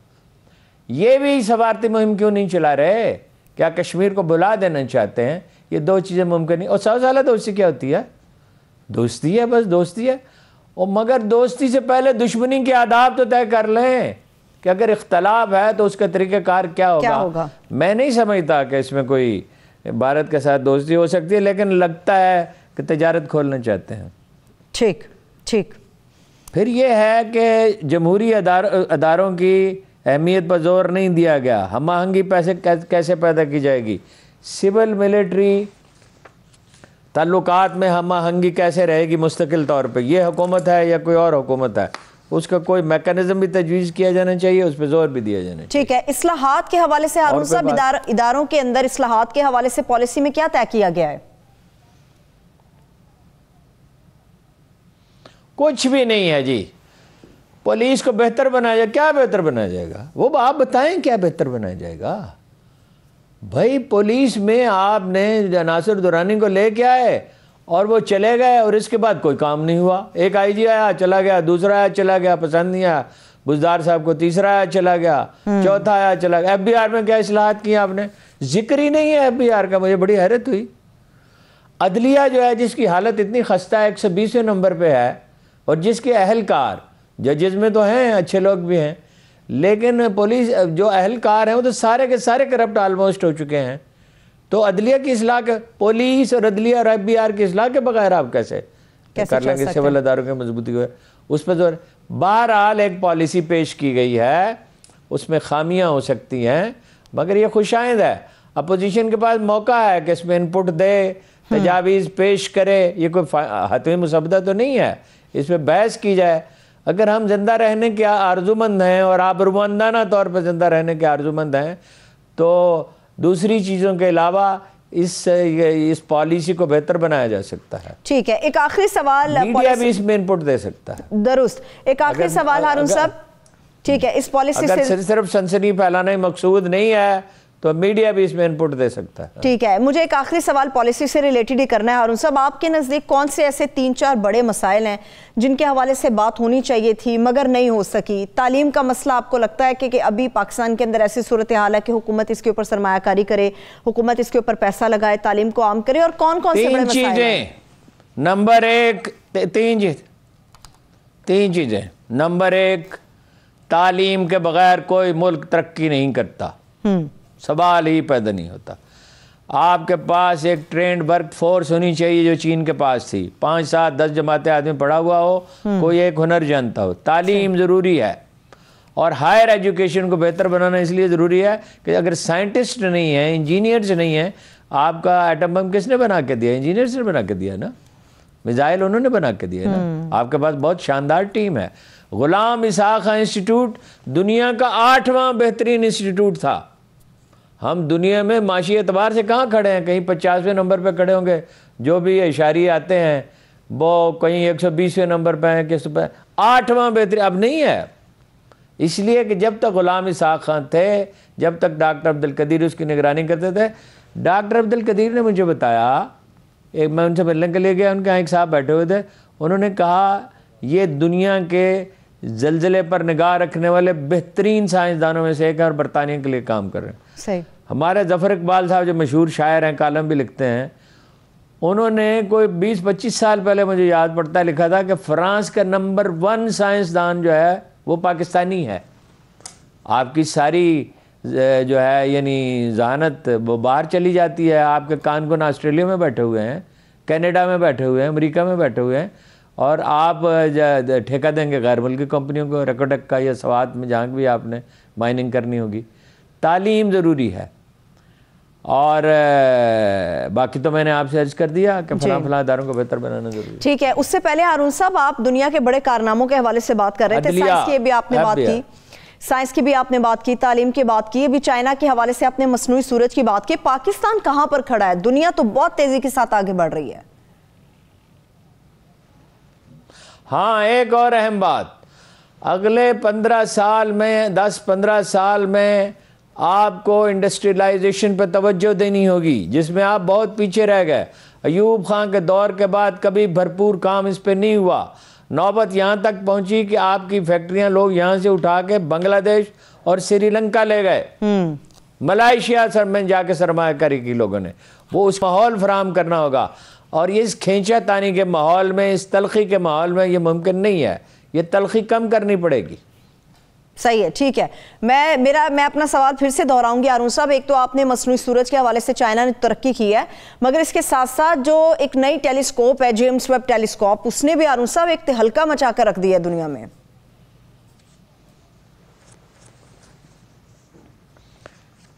ये भी सफारती मुहिम क्यों नहीं चला रहे? क्या कश्मीर को बुला देना चाहते हैं? ये दो चीज़ें मुमकिन नहीं। और 100 साल दोस्ती क्या होती है? दोस्ती है, बस दोस्ती है। और मगर दोस्ती से पहले दुश्मनी के आदाब तो तय कर लें कि अगर इख्तलाफ है तो उसका तरीक़ाकार क्या होगा। मैं नहीं समझता कि इसमें कोई भारत के साथ दोस्ती हो सकती है, लेकिन लगता है कि तजारत खोलना चाहते हैं। ठीक। फिर ये है कि जमहूरी अदारों की अहमियत पर जोर नहीं दिया गया। हम आहंगी पैसे कैसे पैदा की जाएगी? सिविल मिलिट्री ताल्लुकात में हम आहंगी कैसे रहेगी मुस्तकिल तौर पे? ये हुकूमत है या कोई और हुकूमत है, उसका कोई मैकेनिज्म भी तजवीज़ किया जाना चाहिए, उस पर जोर भी दिया जाना चाहिए। ठीक है। इस्लाहात के हवाले से हारून साहब, इदारों के अंदर इस्लाहात के हवाले से पॉलिसी में क्या तय किया गया है? कुछ भी नहीं है जी। पुलिस को बेहतर बनाया जाए, क्या बेहतर बनाया जाएगा? वो आप बताएं क्या बेहतर बनाया जाएगा? भाई पुलिस में आपने नासिर दुरानी को लेके आए और वो चले गए और इसके बाद कोई काम नहीं हुआ। एक IG आया चला गया, दूसरा आया चला गया, पसंद नहीं आया, बुजदार साहब को, तीसरा आया चला गया, चौथा आया चला गया। FBR में क्या इस्लाहात की आपने? जिक्र ही नहीं है FBR का। मुझे बड़ी हैरत हुई। अदलिया जो है, जिसकी हालत इतनी खस्ता है, 120वें नंबर पे है, और जिसके अहलकार, जजेस में तो हैं अच्छे लोग भी हैं, लेकिन पुलिस जो अहलकार हैं वो तो सारे के सारे करप्ट आलमोस्ट हो चुके हैं। तो अदलिया की इस्लाह के, पुलिस और अदलिया और FBR की इस्लाह के बगैर आप कैसे कर लेंगे? सिविल अदारों की मजबूती को उस पर जोर। बहरहाल एक पॉलिसी पेश की गई है, उसमें खामियां हो सकती हैं, मगर ये खुशाइंद है। अपोजिशन के पास मौका है कि इसमें इनपुट दे, तजावीज़ पेश करे। ये कोई हतमी मुसब्बदा तो नहीं है, इस पर बहस की जाए। अगर हम जिंदा रहने के आरजुमंद हैं और आबरूमंदाना तौर पर जिंदा रहने के आरजुमंद हैं, तो दूसरी चीज़ों के अलावा इस पॉलिसी को बेहतर बनाया जा सकता है। ठीक है, एक आखिरी सवाल, मीडिया भी इसमें इनपुट दे सकता है। दुरुस्त, एक आखिरी सवाल हारून साहब। ठीक है, इस पॉलिसी से सिर्फ सनसनी फैलाना ही मकसूद नहीं है तो मीडिया भी इसमें इनपुट दे सकता है। ठीक है, मुझे एक आखिरी सवाल पॉलिसी से रिलेटेड ही करना है हारून साहब। आपके नज़दीक कौन से ऐसे 3-4 बड़े मसाइल हैं जिनके हवाले से बात होनी चाहिए थी मगर नहीं हो सकी? तालीम का मसला आपको लगता है कि अभी पाकिस्तान के अंदर ऐसी सूरत हाल है कि हुकूमत इसके ऊपर सरमायाकारी करे, हुकूमत इसके ऊपर पैसा लगाए, तालीम को आम करे, और कौन कौन से बड़े मसाइल हैं? नंबर एक, तीन चीजें। नंबर एक, तालीम के बगैर कोई मुल्क तरक्की नहीं करता, सवाल ही पैदा नहीं होता। आपके पास एक ट्रेंड वर्क फोर्स होनी चाहिए जो चीन के पास थी। 5, 7, 10 जमातें आदमी पढ़ा हुआ हो, कोई एक हुनर जानता हो। तालीम ज़रूरी है और हायर एजुकेशन को बेहतर बनाना इसलिए ज़रूरी है कि अगर साइंटिस्ट नहीं है, इंजीनियर्स नहीं है, आपका एटम बम किसने बना के दिया? इंजीनियर्स ने बना के दिया ना, मिसाइल उन्होंने बना के दिया ना। आपके पास बहुत शानदार टीम है। गुलाम इसहाक खां इंस्टीट्यूट दुनिया का 8वां बेहतरीन इंस्टीट्यूट था। हम दुनिया में माशी एतबार से कहाँ खड़े हैं? कहीं 50वें नंबर पे खड़े होंगे, जो भी इशारे आते हैं वो कहीं 120वें नंबर पे हैं, किस पे 8वां बेहतरीन अब नहीं है। इसलिए कि जब तक गुलाम इसहाक खां थे, जब तक डॉक्टर अब्दुल कदीर उसकी निगरानी करते थे, डॉक्टर अब्दुल कदीर ने मुझे बताया, एक मैं उनसे मिलने के लिए गया, उनके यहाँ एक साहब बैठे हुए थे, उन्होंने कहा ये दुनिया के जलजले पर निगाह रखने वाले बेहतरीन साइंसदानों में से एक है और बरतानिया के लिए काम कर रहे हैं। सही। हमारे जफ़र इकबाल साहब जो मशहूर शायर हैं, कालम भी लिखते हैं, उन्होंने कोई 20-25 साल पहले मुझे याद पड़ता है लिखा था कि फ्रांस का नंबर 1 साइंसदान जो है वो पाकिस्तानी है। आपकी सारी जो है यानी जहानत वो बाहर चली जाती है। आपके कानकुन ऑस्ट्रेलिया में बैठे हुए हैं, कनाडा में बैठे हुए हैं, अमेरिका में बैठे हुए हैं, और आप ठेका देंगे गैर मुल्की कंपनियों को रकोटक का या सवात में जहाँ भी आपने माइनिंग करनी होगी। तालीम ज़रूरी है। और बाकी तो मैंने आपसे अर्ज कर दिया कि फलां इदारों को बेहतर बनाना जरूरी है। ठीक है, उससे पहले हारून साहब, आप दुनिया के बड़े कारनामों के हवाले से बात कर रहे थे। साइंस की भी आपने बात की, साइंस की भी आपने बात की, तालीम की बात की, अभी चाइना के हवाले से आपने मसनूई सूरज की बात की। पाकिस्तान कहाँ पर खड़ा है? दुनिया तो बहुत तेजी के साथ आगे बढ़ रही है। हाँ, एक और अहम बात, अगले 15 साल में 10-15 साल में आपको इंडस्ट्रियलाइजेशन पर तवज्जो देनी होगी, जिसमें आप बहुत पीछे रह गए। अयूब खान के दौर के बाद कभी भरपूर काम इस पर नहीं हुआ। नौबत यहाँ तक पहुँची कि आपकी फैक्ट्रियाँ लोग यहाँ से उठा के बांग्लादेश और श्रीलंका ले गए, मलाइशिया सर में जाके सरमायाकारी की लोगों ने। वो उस माहौल फराहम करना होगा, और ये इस खींचा तानी के माहौल में, इस तलखी के माहौल में ये मुमकिन नहीं है। ये तलखी कम करनी पड़ेगी। सही है, ठीक है। मैं अपना सवाल फिर से दोहराऊंगी हारून साहब। एक तो आपने मसनूई सूरज के हवाले से चाइना ने तरक्की की है, मगर इसके साथ साथ जो एक नई टेलीस्कोप है, जेम्स वेब टेलीस्कोप, उसने भी हारून साहब एक तहलका मचा कर रख दिया दुनिया में।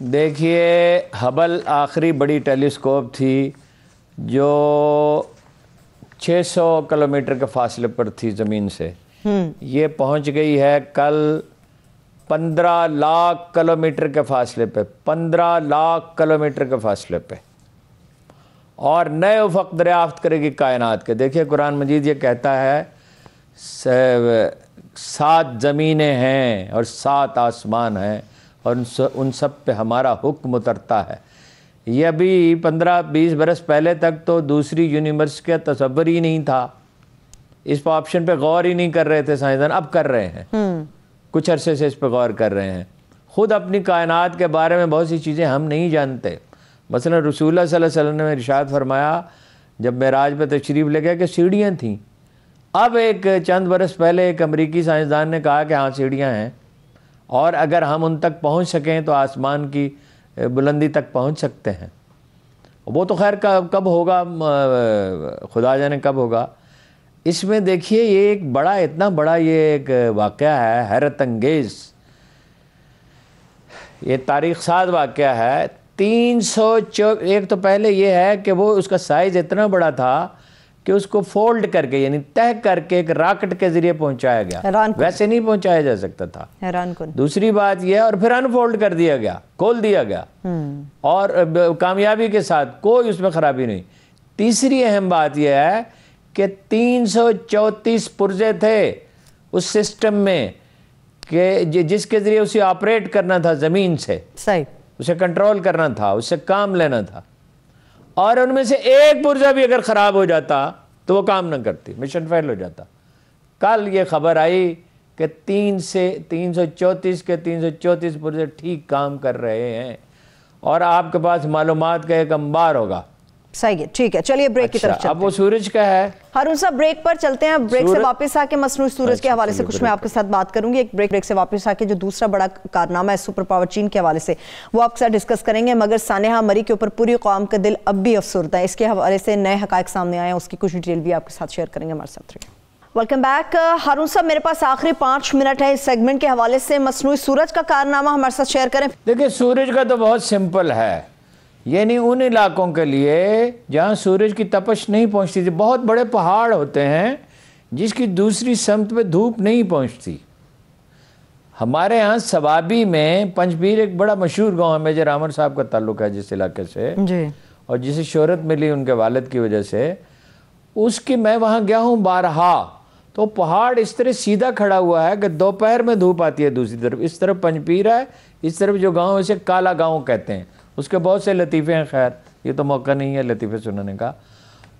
देखिए, हबल आखिरी बड़ी टेलीस्कोप थी जो 600 किलोमीटर के फासले पर थी ज़मीन से। ये पहुंच गई है कल 15 लाख किलोमीटर के फासले पे, 15 लाख किलोमीटर के फासले पे, और नए उफ़क़ दरियाफ्त करेगी कायनात के। देखिए, कुरान मजीद ये कहता है 7 ज़मीनें हैं और 7 आसमान हैं, और उन सब पे हमारा हुक्म उतरता है। ये अभी 15-20 बरस पहले तक तो दूसरी यूनिवर्स का तसव्वुर ही नहीं था। इस पर ऑप्शन पे गौर ही नहीं कर रहे थे साइंसदान, अब कर रहे हैं। कुछ अरसे से इस पर गौर कर रहे हैं। ख़ुद अपनी कायनात के बारे में बहुत सी चीज़ें हम नहीं जानते। मसलन रसूलुल्लाह सल्लल्लाहु अलैहि वसल्लम ने इरशाद फरमाया जब मेराज पे तशरीफ़ ले गया कि सीढ़ियाँ थीं। अब एक चंद बरस पहले एक अमरीकी साइंसदान ने कहा कि हाँ, सीढ़ियाँ हैं, और अगर हम उन तक पहुँच सकें तो आसमान की बुलंदी तक पहुँच सकते हैं। वो तो खैर कब होगा, खुदा जाने कब होगा। इसमें देखिए, ये एक बड़ा, इतना बड़ा ये एक वाक़या है, हैरत अंगेज़, ये तारीख़ साज़ वाक़या है। 300 एक तो पहले ये है कि वो उसका साइज़ इतना बड़ा था कि उसको फोल्ड करके यानी तह करके एक रॉकेट के जरिए पहुंचाया गया, वैसे नहीं पहुंचाया जा सकता था। हैरान कौन। दूसरी बात यह, और फिर अनफोल्ड कर दिया गया, खोल दिया गया, और कामयाबी के साथ, कोई उसमें खराबी नहीं। तीसरी अहम बात यह है कि 334 पुर्जे थे उस सिस्टम में कि जिसके जरिए उसे ऑपरेट करना था, जमीन से सही उसे कंट्रोल करना था, उससे काम लेना था, और उनमें से एक पुर्जा भी अगर खराब हो जाता तो वो काम न करती, मिशन फेल हो जाता। कल ये खबर आई कि 334 के 334 पुर्जे ठीक काम कर रहे हैं, और आपके पास मालूमात का एक अंबार होगा। सही है, ठीक है, चलिए ब्रेक की तरफ चलते हैं। अब वो सूरज का है। हारून साहब ब्रेक पर चलते हैं। ब्रेक से वापस आके मसनूई सूरज के हवाले से कुछ मैं आपके साथ बात करूंगी। एक ब्रेक से वापस आके जो दूसरा बड़ा कारनामा है सुपर पावर चीन के हवाले से, वो आपके साथ डिस्कस करेंगे। मगर सानेहा मरी के ऊपर पूरी कौम का दिल अब भी अफसुर्दा है। इसके हवाले से नए हकायक सामने आए हैं, उसकी कुछ डिटेल भी आपके साथ शेयर करेंगे। हमारे साथ रहिए। Welcome back. हारून साहब, मेरे पास आखिरी 5 मिनट है इस सेगमेंट के हवाले से। मसनूई सूरज का कारनामा हमारे साथ शेयर करें। देखिए, सूरज का तो बहुत सिंपल है, यानी उन इलाकों के लिए जहाँ सूरज की तपश नहीं पहुँचती थी। बहुत बड़े पहाड़ होते हैं जिसकी दूसरी समत पे धूप नहीं पहुँचती। हमारे यहाँ सवाबी में पंचपीर एक बड़ा मशहूर गांव है, मेजर आमर साहब का ताल्लुक है जिस इलाके से जी, और जिसे शोहरत मिली उनके वालिद की वजह से, उसकी मैं वहाँ गया हूँ बारहा। तो पहाड़ इस तरह सीधा खड़ा हुआ है कि दोपहर में धूप आती है दूसरी तरफ। इस तरफ पंचपीर है, इस तरफ जो गाँव है उसे काला गाँव कहते हैं। उसके बहुत से लतीफ़े हैं, खैर ये तो मौका नहीं है लतीफ़े सुनाने का।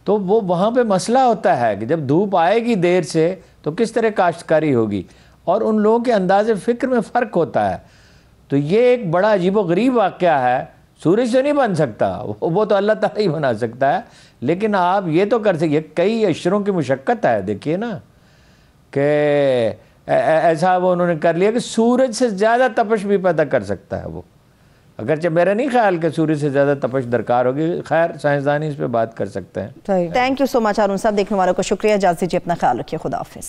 तो वो वहाँ पे मसला होता है कि जब धूप आएगी देर से तो किस तरह काश्तकारी होगी, और उन लोगों के अंदाज़े फ़िक्र में फ़र्क होता है। तो ये एक बड़ा अजीबोगरीब वाक़या है। सूरज से नहीं बन सकता, वो तो अल्लाह ताला ही बना सकता है, लेकिन आप ये तो कर सकते। कई अशरों की मुशक्क़त है, देखिए ना कि ऐसा वो उन्होंने कर लिया कि सूरज से ज़्यादा तपश भी पैदा कर सकता है वो। अगरचे मेरा नहीं ख्याल कि सूर्य से ज़्यादा तपश दरकार होगी, खैर साइंसदान इस पे बात कर सकते हैं। थैंक यू सो मच हारून साहब। देखने वालों को शुक्रिया, इजाज़त दीजिए, अपना ख्याल रखिए, खुदा हाफिज़।